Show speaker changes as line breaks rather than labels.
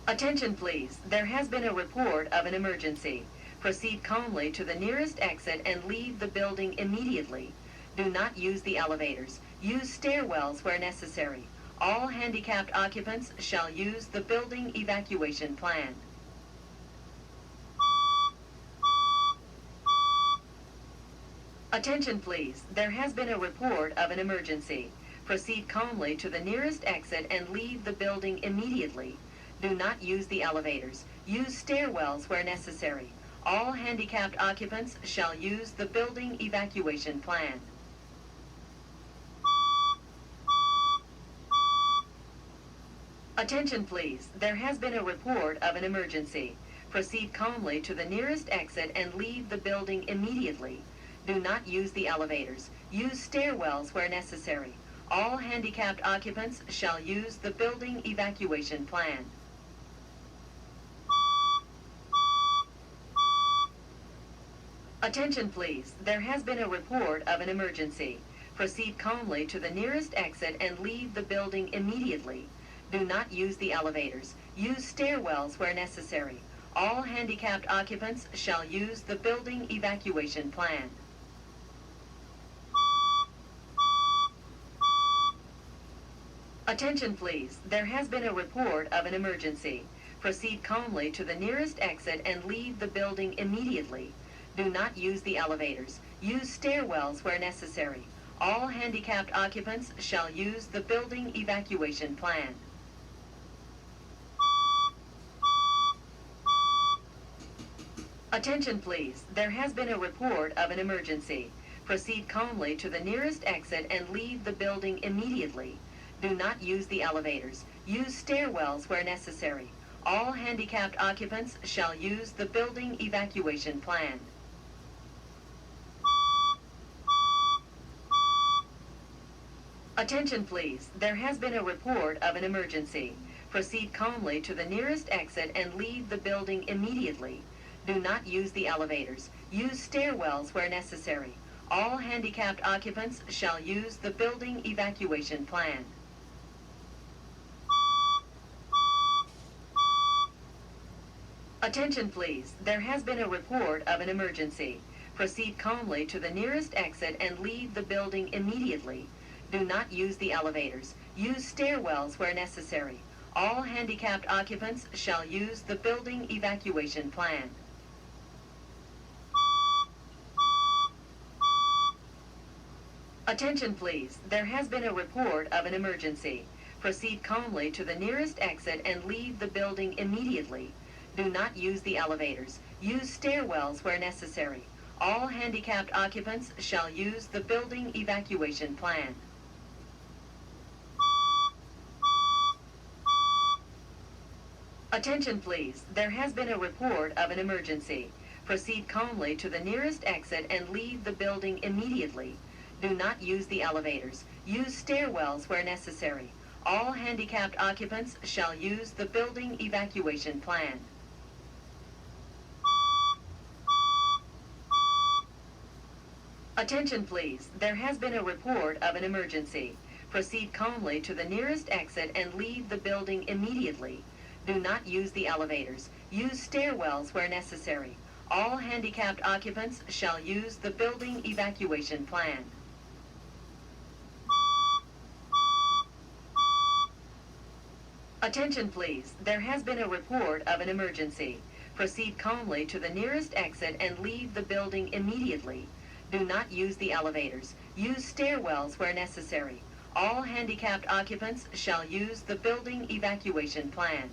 Attention please, there has been a report of an emergency. Proceed calmly to the nearest exit and leave the building immediately. Do not use the elevators. Use stairwells where necessary. All handicapped occupants shall use the building evacuation plan. Attention please, there has been a report of an emergency. Proceed calmly to the nearest exit and leave the building immediately. Do not use the elevators. Use stairwells where necessary. All handicapped occupants shall use the building evacuation plan. Attention please, there has been a report of an emergency. Proceed calmly to the nearest exit and leave the building immediately. Do not use the elevators. Use stairwells where necessary. All handicapped occupants shall use the building evacuation plan. Attention please, there has been a report of an emergency. Proceed calmly to the nearest exit and leave the building immediately. Do not use the elevators. Use stairwells where necessary. All handicapped occupants shall use the building evacuation plan. Attention please, there has been a report of an emergency. Proceed calmly to the nearest exit and leave the building immediately. Do not use the elevators. Use stairwells where necessary. All handicapped occupants shall use the building evacuation plan. Attention please, there has been a report of an emergency. Proceed calmly to the nearest exit and leave the building immediately. Do not use the elevators. Use stairwells where necessary. All handicapped occupants shall use the building evacuation plan. Attention please, there has been a report of an emergency. Proceed calmly to the nearest exit and leave the building immediately. Do not use the elevators. Use stairwells where necessary. All handicapped occupants shall use the building evacuation plan. Attention please, there has been a report of an emergency. Proceed calmly to the nearest exit and leave the building immediately. Do not use the elevators. Use stairwells where necessary. All handicapped occupants shall use the building evacuation plan. Attention please, there has been a report of an emergency. Proceed calmly to the nearest exit and leave the building immediately. Do not use the elevators. Use stairwells where necessary. All handicapped occupants shall use the building evacuation plan. Attention please, there has been a report of an emergency. Proceed calmly to the nearest exit and leave the building immediately. Do not use the elevators. Use stairwells where necessary. All handicapped occupants shall use the building evacuation plan. Attention please, there has been a report of an emergency. Proceed calmly to the nearest exit and leave the building immediately. Do not use the elevators. Use stairwells where necessary. All handicapped occupants shall use the building evacuation plan. Attention please, there has been a report of an emergency. Proceed calmly to the nearest exit and leave the building immediately. Do not use the elevators. Use stairwells where necessary. All handicapped occupants shall use the building evacuation plan.